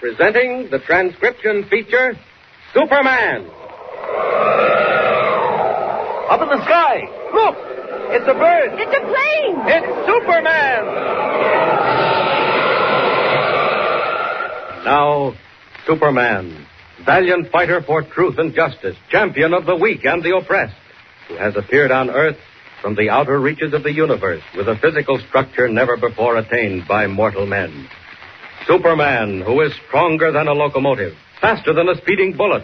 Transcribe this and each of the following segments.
presenting the transcription feature, Superman. Up in the sky. Look! It's a bird. It's a plane. It's Superman. Now, Superman, valiant fighter for truth and justice, champion of the weak and the oppressed, who has appeared on Earth from the outer reaches of the universe with a physical structure never before attained by mortal men. Superman, who is stronger than a locomotive, faster than a speeding bullet,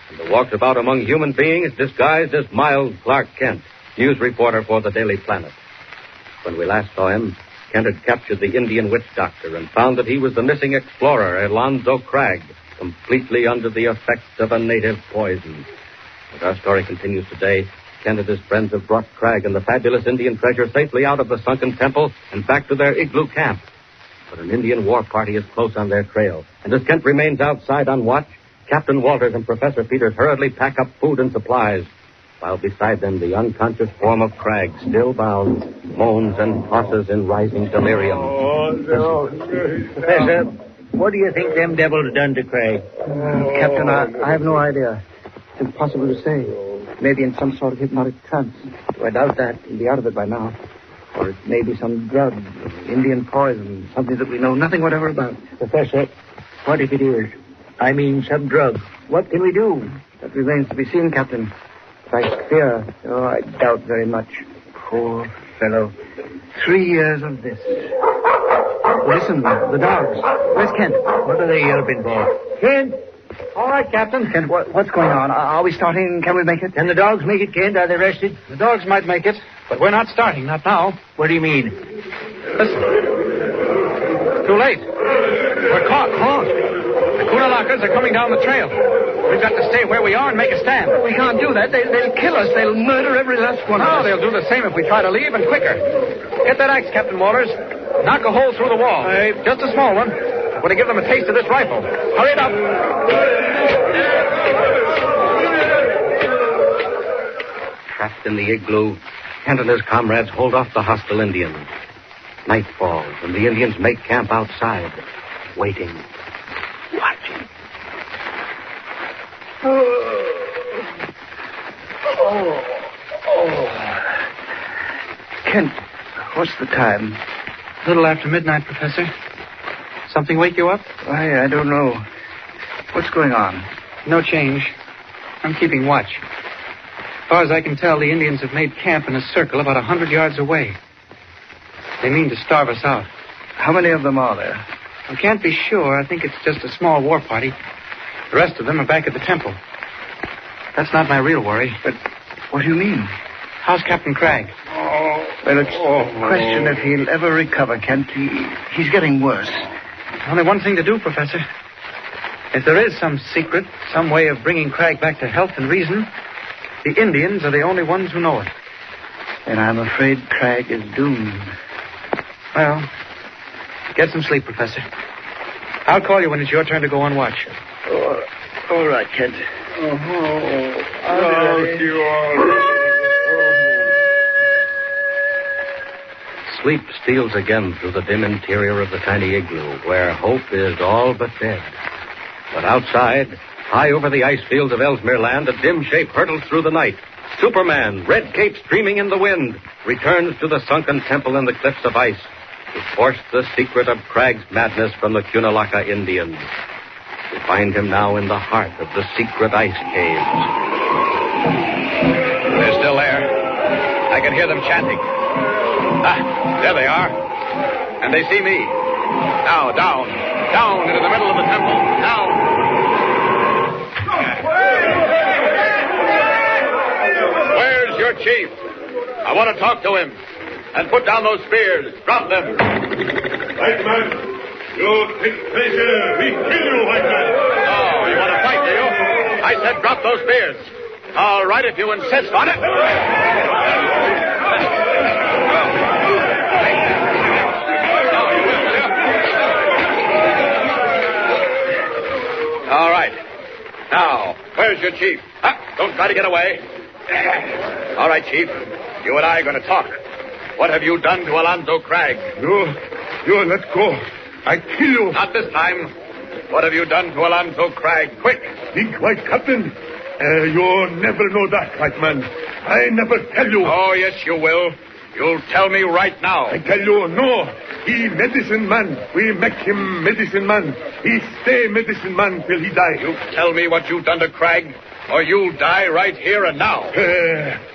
and who walks about among human beings disguised as mild Clark Kent, news reporter for the Daily Planet. When we last saw him, Kent had captured the Indian witch doctor and found that he was the missing explorer, Alonzo Craig, completely under the effects of a native poison. As our story continues today, Kent and his friends have brought Craig and the fabulous Indian treasure safely out of the sunken temple and back to their igloo camp. But an Indian war party is close on their trail, and as Kent remains outside on watch, Captain Walters and Professor Peters hurriedly pack up food and supplies, while beside them the unconscious form of Craig, still bound, moans and tosses in rising delirium. Oh, no. Professor, what do you think them devils done to Craig? Captain, I have no idea. It's impossible to say. Maybe in some sort of hypnotic trance. I doubt that. He'll be out of it by now. Or it may be some drug, Indian poison, something that we know nothing whatever about. Professor, what if it is? I mean, some drug. What can we do? That remains to be seen, Captain. I fear. Oh, I doubt very much. Poor fellow. 3 years of this. Listen, the dogs. Where's Kent? What are they yelping for? Kent! All right, Captain. Kent, what's going on? Are we starting? Can we make it? Can the dogs make it, Kent? Are they rested? The dogs might make it, but we're not starting, not now. What do you mean? Listen. Too late. We're caught. The Kunalakas are coming down the trail. We've got to stay where we are and make a stand. We can't do that. They'll kill us. They'll murder every last one of us. No, they'll do the same if we try to leave, and quicker. Get that axe, Captain Walters. Knock a hole through the wall. Just a small one. I'm going to give them a taste of this rifle. Hurry it up. Trapped in the igloo, Kent and his comrades hold off the hostile Indians. Night falls, and the Indians make camp outside, waiting, watching. Kent, what's the time? A little after midnight, Professor. Something wake you up? I don't know. What's going on? No change. I'm keeping watch. As far as I can tell, the Indians have made camp in a circle about 100 yards away. They mean to starve us out. How many of them are there? I can't be sure. I think it's just a small war party. The rest of them are back at the temple. That's not my real worry. But what do you mean? How's Captain Craig? Well, it's a question if he'll ever recover, Kent. He's getting worse. Only one thing to do, Professor. If there is some secret, some way of bringing Craig back to health and reason, the Indians are the only ones who know it. And I'm afraid Craig is doomed. Well, get some sleep, Professor. I'll call you when it's your turn to go on watch. All right, Kent. Sleep steals again through the dim interior of the tiny igloo, where hope is all but dead. But outside, high over the ice fields of Ellesmere Land, a dim shape hurtles through the night. Superman, red cape streaming in the wind, returns to the sunken temple in the cliffs of ice to force the secret of Craig's madness from the Cunalaka Indians. We find him now in the heart of the secret ice caves. They're still there. I can hear them chanting. There they are. And they see me. Now, down into the middle of the temple. Down. Where's your chief? I want to talk to him. And put down those spears. Drop them. White man, you take pleasure. We kill you, white man. Oh, you want to fight, do you? I said drop those spears. All right, if you insist on it. All right. Now, where's your chief? Don't try to get away. All right, Chief. You and I are going to talk. What have you done to Alonzo Craig? You let go. I kill you. Not this time. What have you done to Alonzo Craig? Quick! Big white captain. You never know that, white man. I never tell you. Oh, yes, you will. You'll tell me right now. I tell you, no. He medicine man. We make him medicine man. He stay medicine man till he die. You tell me what you've done to Craig, or you'll die right here and now.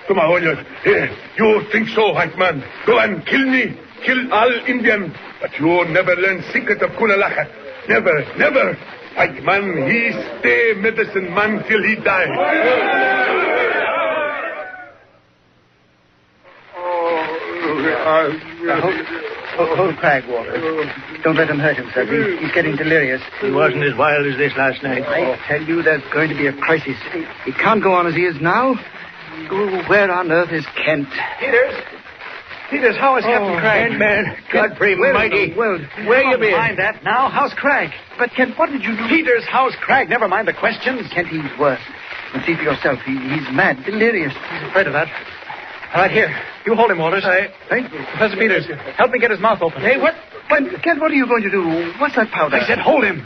Come on, you think so, white man? Go and kill me. Kill all Indian. But you never learn secret of Kunalaka. Never, never. White man, he stay medicine man till he die. Hold Craig, Walter. Don't let him hurt himself. He's getting delirious. He wasn't as wild as this last night. I tell you, there's going to be a crisis. He can't go on as he is now. Oh, where on earth is Kent? Peters, how is Captain Craig? Man, Godfrey mighty. Well, where you been? Mind that now. How's Craig? But, Kent, what did you do? Peters, how's Craig? Never mind the questions. Kent, he's worse. And see for yourself. He's mad, delirious. He's afraid of that. All right, here. You hold him, Walters. Hey, Professor Peters, help me get his mouth open. Hey, what? Kent, what are you going to do? What's that powder? I said hold him.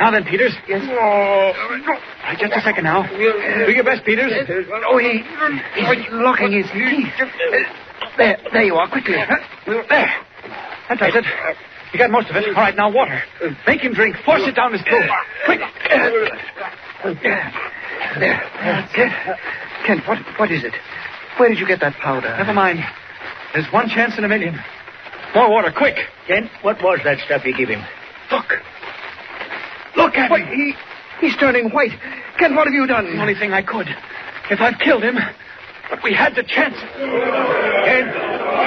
Now then, Peters. Yes. Right, just a second now. Do your best, Peters. Oh, he's locking his teeth. There you are, quickly. There. That does it. You got most of it. All right, now water. Make him drink. Force it down his throat. Quick. There. Kent, what is it? Where did you get that powder? Never mind. There's one chance in a million. More water, quick. Kent, what was that stuff you give him? Look at him. He's turning white. Kent, what have you done? The only thing I could. If I'd killed him, but we had the chance. Kent,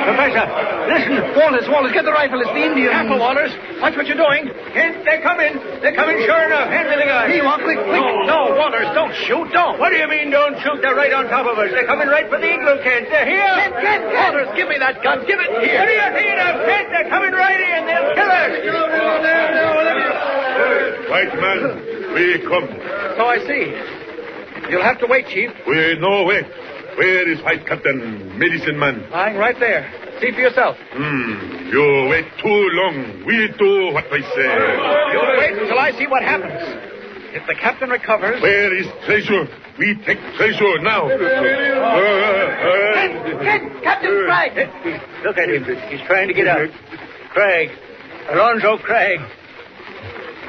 Professor, listen. Walters, get the rifle. It's the Indians. Careful, Walters. Watch what you're doing. Kent, they're coming. They're coming sure enough. Hand me the gun. Here you are, quick. No, Walters, don't shoot, don't. What do you mean, don't shoot? They're right on top of us. They're coming right for the igloo, Kent. They're here. Kent. Walters, give me that gun. Give it here. What are you thinking of, Kent? They're coming right in. They'll kill us. White man, we come. So I see. You'll have to wait, Chief. We no wait. Where is white captain, medicine man? Lying right there. See for yourself. You wait too long. We do what we say. You'll wait until I see what happens. If the captain recovers... Where is treasure? We take treasure now. Kent, Captain Craig. Look at him. He's trying to get out. Craig. Alonzo Craig.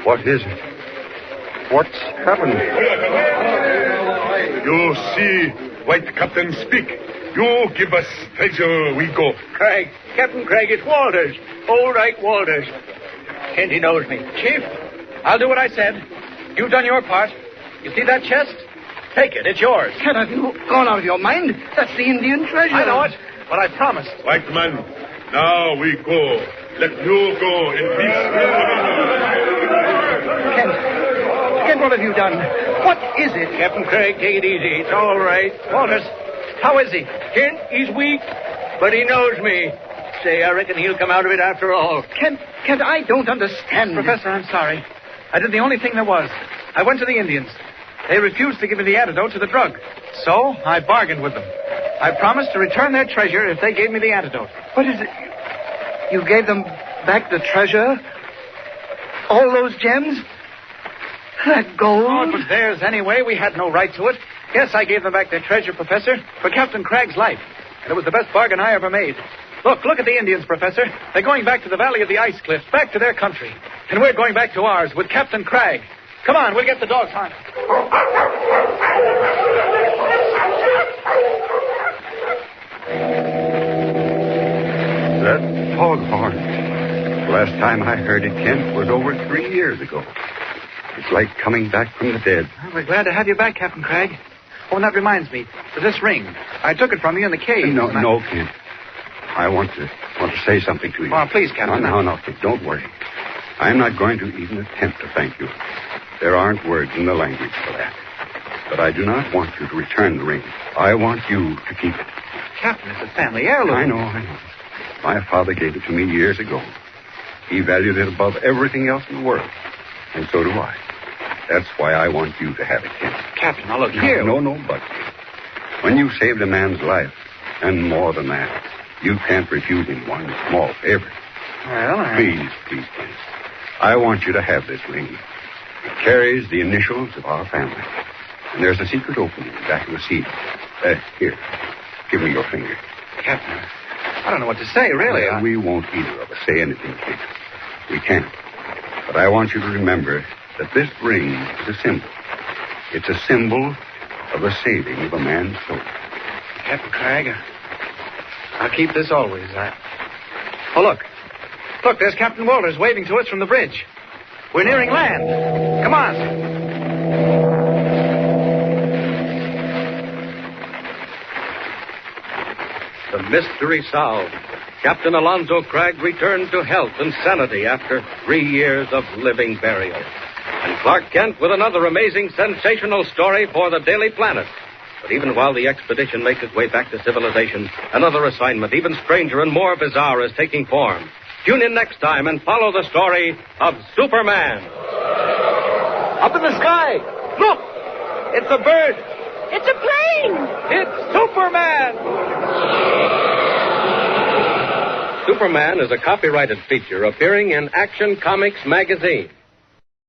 What is it? What's happened? You see, white captain speak. You give us treasure, we go. Craig. Captain Craig, it's Walters. Old Ike Walters. Kent, he knows me. Chief, I'll do what I said. You've done your part. You see that chest? Take it. It's yours. Kent, have you gone out of your mind? That's the Indian treasure. I know it, but I promised. White man, now we go. Let you go in peace. Kent, what have you done? What is it? Captain Craig, take it easy. It's all right. Walters, how is he? Kent, he's weak, but he knows me. Say, I reckon he'll come out of it after all. Kent, I don't understand. Professor, I'm sorry. I did the only thing there was. I went to the Indians. They refused to give me the antidote to the drug. So I bargained with them. I promised to return their treasure if they gave me the antidote. What is it? You gave them back the treasure? All those gems? That gold? Oh, it was theirs anyway. We had no right to it. Yes, I gave them back their treasure, Professor, for Captain Craig's life. And it was the best bargain I ever made. Look at the Indians, Professor. They're going back to the Valley of the Ice Cliffs, back to their country. And we're going back to ours with Captain Craig. Come on, we'll get the dogs harnessed. That foghorn. Last time I heard it, Kent, was over 3 years ago. It's like coming back from the dead. Oh, we're glad to have you back, Captain Craig. Oh, and that reminds me. This ring. I took it from you in the cave. No, Kent. I want to say something to you. Oh, please, Captain. No, Kent, don't worry. I'm not going to even attempt to thank you. There aren't words in the language for that. But I do not want you to return the ring. I want you to keep it. Captain, it's a family heirloom. I know. My father gave it to me years ago. He valued it above everything else in the world. And so do I. That's why I want you to have it, Kent. Captain, now look here. No, but when you saved a man's life, and more than that, you can't refuse him one small favor. Well, Please, Kent. I want you to have this ring. It carries the initials of our family. And there's a secret opening back of the seat. Here. Give me your finger. Captain, I don't know what to say, really. We won't either of us say anything, Kent. We can't. But I want you to remember that this ring is a symbol. It's a symbol of the saving of a man's soul. Captain Craig, I'll keep this always. Oh, look. Look, there's Captain Walters waving to us from the bridge. We're nearing land. Come on. The mystery solved. Captain Alonzo Craig returned to health and sanity after 3 years of living burial. And Clark Kent with another amazing, sensational story for the Daily Planet. But even while the expedition makes its way back to civilization, another assignment, even stranger and more bizarre, is taking form. Tune in next time and follow the story of Superman. Up in the sky. Look! It's a bird. It's a plane. It's Superman. Superman is a copyrighted feature appearing in Action Comics magazine.